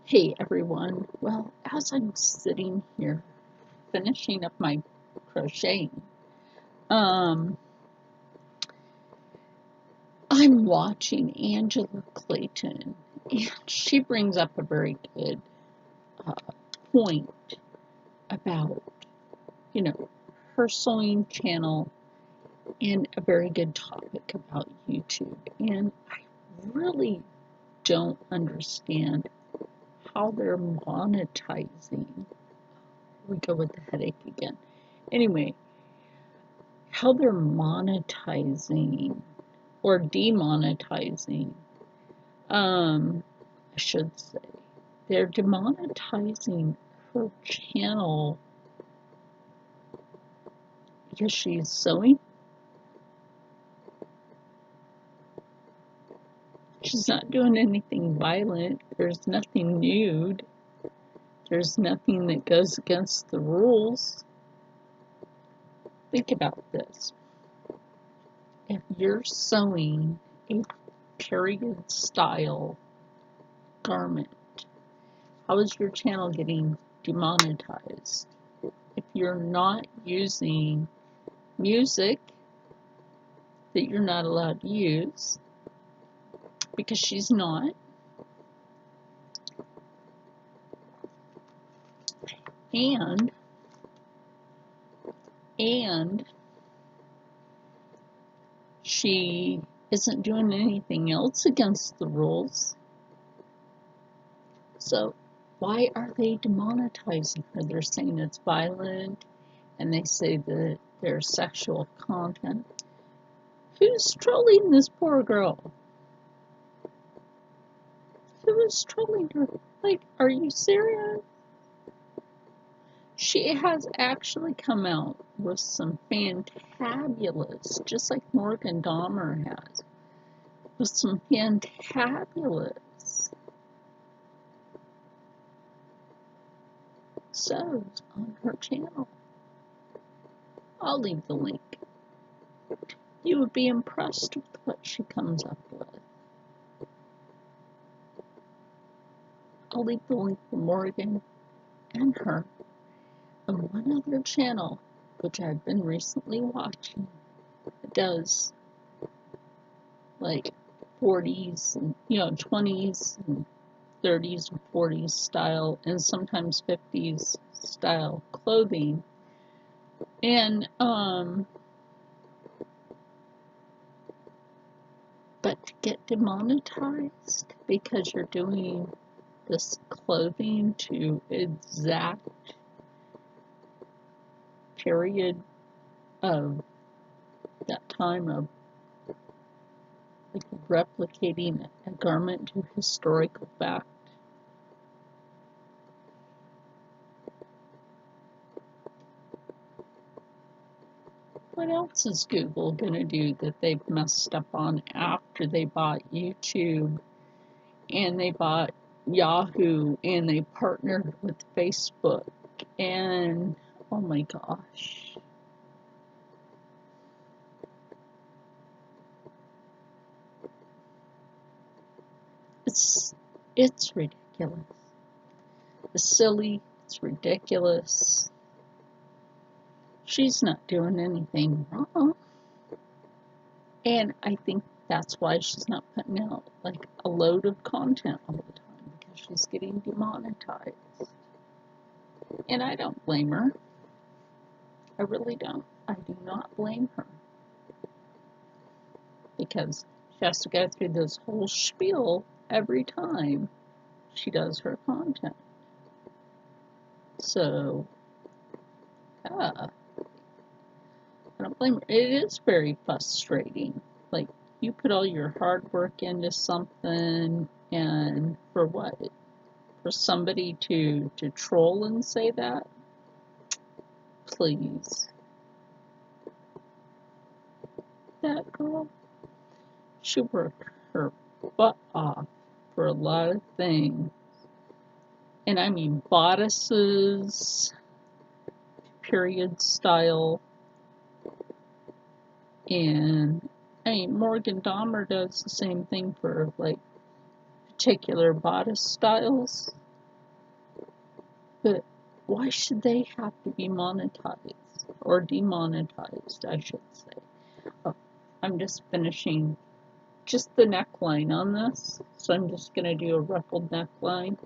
Hey everyone. Well, as I'm sitting here finishing up my crocheting, um, I'm watching Angela Clayton, and she brings up a very good uh, point about, you know, her sewing channel and a very good topic about YouTube. And I really don't understand how they're monetizing. We go with the headache again. Anyway, how they're monetizing or demonetizing, I should say. They're demonetizing her channel because she's sewing. She's not doing anything violent. There's nothing nude. There's nothing that goes against the rules. Think about this. If you're sewing a period style garment, how is your channel getting demonetized? If you're not using music that you're not allowed to use, because she's not, and she isn't doing anything else against the rules, so why are they demonetizing her? They're saying it's violent, and they say that there's sexual content. Who's trolling this poor girl? Who is trolling her? Like, are you serious? She has actually come out with some fantabulous, just like Morgan Dahmer has, with some fantabulous sews on her channel. I'll leave the link. You would be impressed with what she comes up with. I'll leave the link for Morgan and her and one other channel, which I've been recently watching. It does like 40s and 20s and 30s and 40s style and sometimes 50s style clothing. And but to get demonetized because you're doing this clothing to exact period of that time of like replicating a garment to historical fact. What else is Google going to do that they've messed up on after they bought YouTube and they bought Yahoo and they partnered with Facebook? And oh my gosh. It's ridiculous. It's silly, it's ridiculous. She's not doing anything wrong. And I think that's why she's not putting out like a load of content all the time, because she's getting demonetized. And I don't blame her. I really don't. I do not blame her. Because she has to go through this whole spiel every time she does her content. So, yeah, I don't blame her. It is very frustrating. Like, you put all your hard work into something, and for what? For somebody to troll and say that? Please. That girl, she worked her butt off for a lot of things. And I mean bodices, period style, and I mean Morgan Dahmer does the same thing for like particular bodice styles. But why should they have to be monetized? Or demonetized, I should say. Oh, I'm just finishing just the neckline on this. So I'm just going to do a ruffled neckline.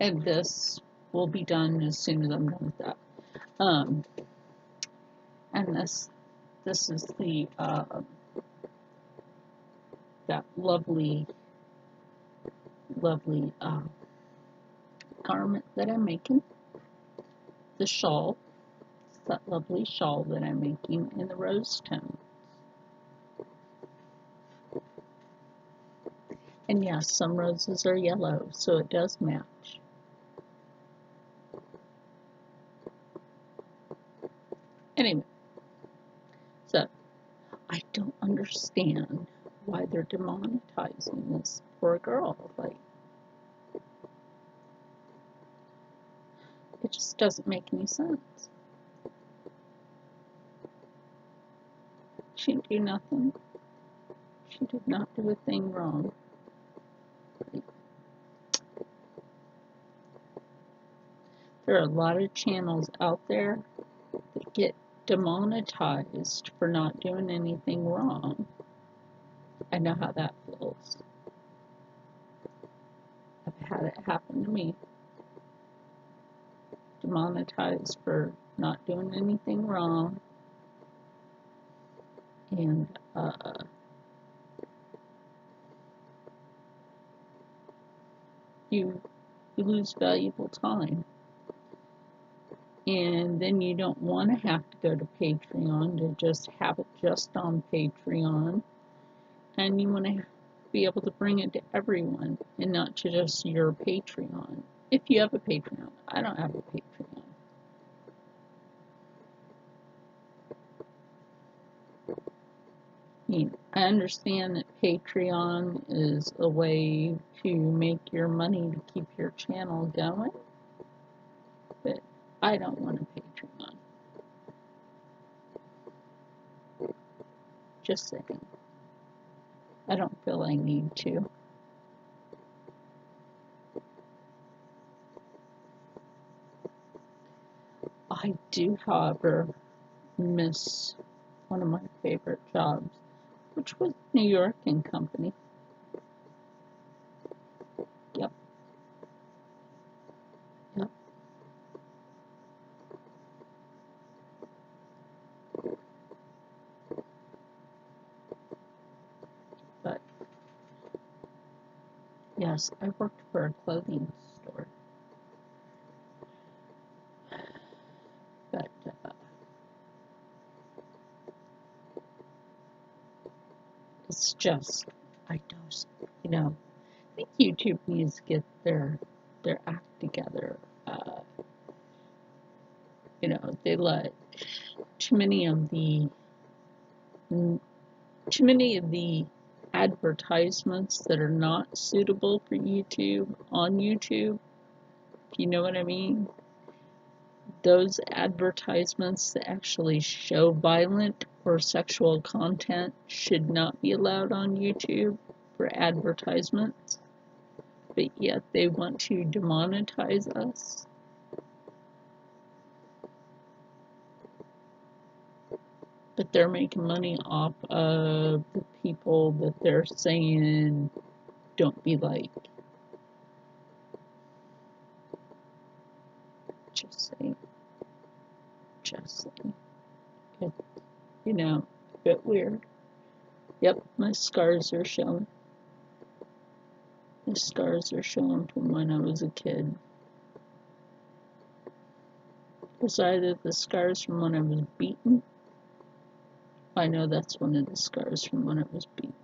And this will be done as soon as I'm done with that. And this is the that lovely garment that I'm making. The shawl. It's that lovely shawl that I'm making in the rose tone. And yes, some roses are yellow, so it does match. Anyway, so I don't understand why they're demonetizing this poor girl. Like, it just doesn't make any sense. She didn't do nothing. She did not do a thing wrong. Like, there are a lot of channels out there that get demonetized for not doing anything wrong. I know how that feels. I've had it happen to me. Demonetized for not doing anything wrong. And you lose valuable time. And then you don't want to have to go to Patreon to just have it just on Patreon. And you want to be able to bring it to everyone and not to just your Patreon. If you have a Patreon. I don't have a Patreon. I understand that Patreon is a way to make your money to keep your channel going, but I don't want a Patreon. Just saying. I don't feel I need to. I do, however, miss one of my favorite jobs, which was New York and Company. Yep. But yes, I worked for a clothing store. But it's just, I don't, I think YouTube needs to get their act together. They let too many of the advertisements that are not suitable for YouTube on YouTube. If you know what I mean? Those advertisements that actually show violent or sexual content should not be allowed on YouTube for advertisements, but yet they want to demonetize us. But they're making money off of the people that they're saying don't be like. Just saying. It's, a bit weird. Yep, my scars are showing. The scars are showing from when I was a kid. It's either the scars from when I was beaten. I know that's one of the scars from when I was beaten.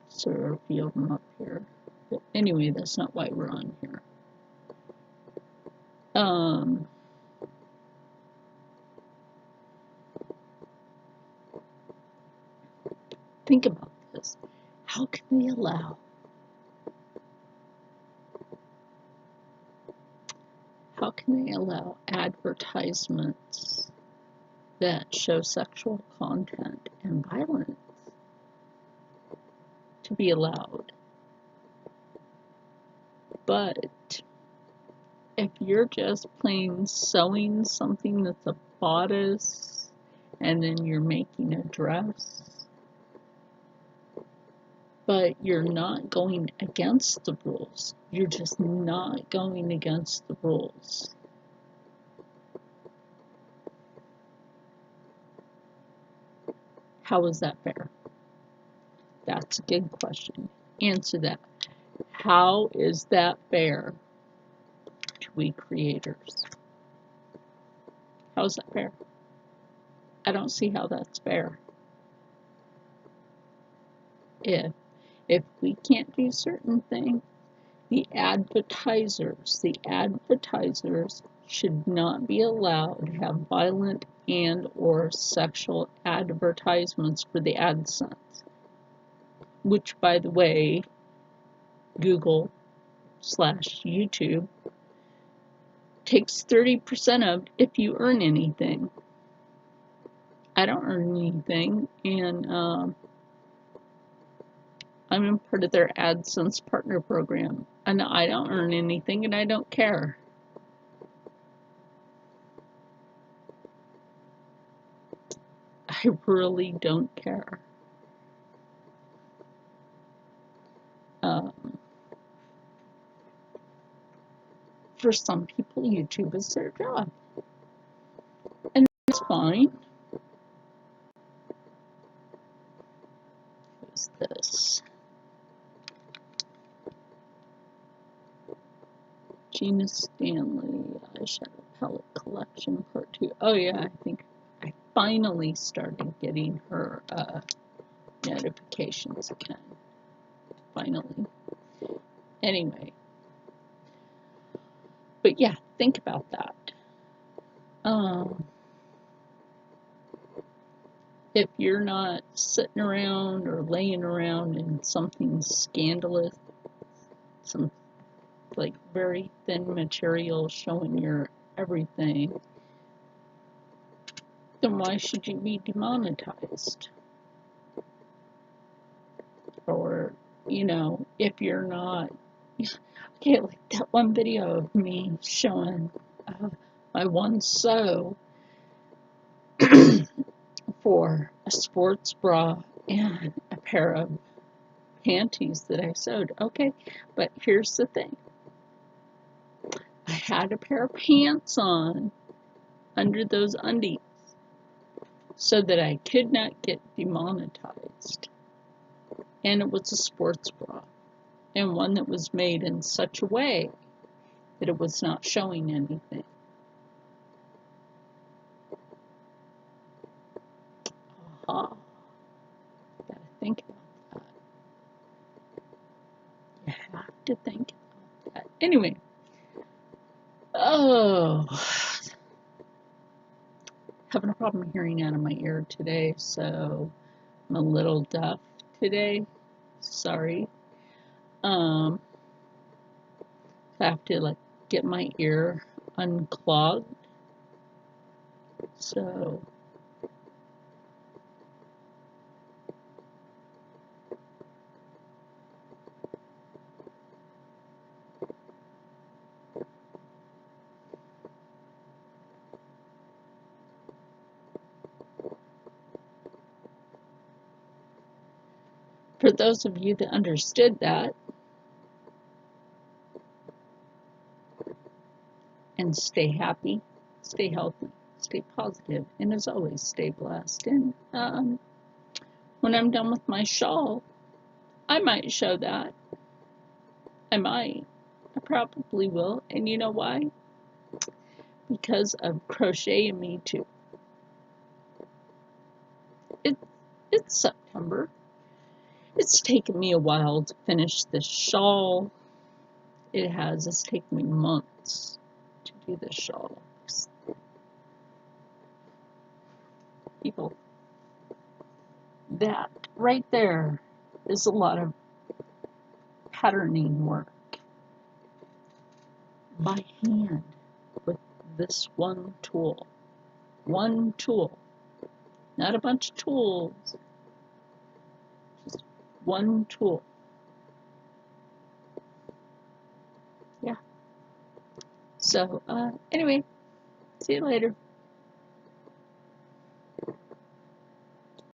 So there are a few of them up here. But anyway, that's not why we're on here. Think about this. How can they allow advertisements that show sexual content and violence? to be allowed. But if you're just plain sewing something that's a bodice and then you're making a dress, but you're not going against the rules, you're just not going against the rules. How is that fair? That's a good question. Answer that. How is that fair to we creators? How is that fair? I don't see how that's fair. If we can't do certain things, the advertisers should not be allowed to have violent and or sexual advertisements for the AdSense, which, by the way, Google/YouTube takes 30% of if you earn anything. I don't earn anything, and I'm in part of their AdSense partner program, and I don't earn anything, and I don't care. I really don't care. For some people, YouTube is their job, and it's fine. Who's this? Gina Stanley, Eyeshadow Palette Collection Part 2. Oh yeah, I think I finally started getting her notifications again. Finally. Anyway. But yeah, think about that. If you're not sitting around or laying around in something scandalous, some like very thin material showing your everything, then why should you be demonetized? Or, if you're not, okay, like that one video of me showing my one sew for a sports bra and a pair of panties that I sewed. Okay, but here's the thing. I had a pair of pants on under those undies so that I could not get demonetized. And it was a sports bra, and one that was made in such a way that it was not showing anything. Aha. Gotta think about that. You have to think about that. Anyway. Oh. Having a problem hearing out of my ear today, so I'm a little deaf today. Sorry. I have to get my ear unclogged. So for those of you that understood that, and stay happy, stay healthy, stay positive, and as always, stay blessed. And when I'm done with my shawl, I might show that. I might. I probably will. And you know why? Because of Crochet and Me Too. It's September. It's taken me a while to finish this shawl. It's taken me months to do this shawl. People, that right there is a lot of patterning work by hand with this one tool. One tool. Not a bunch of tools. Just one tool. Yeah. So, anyway, see you later.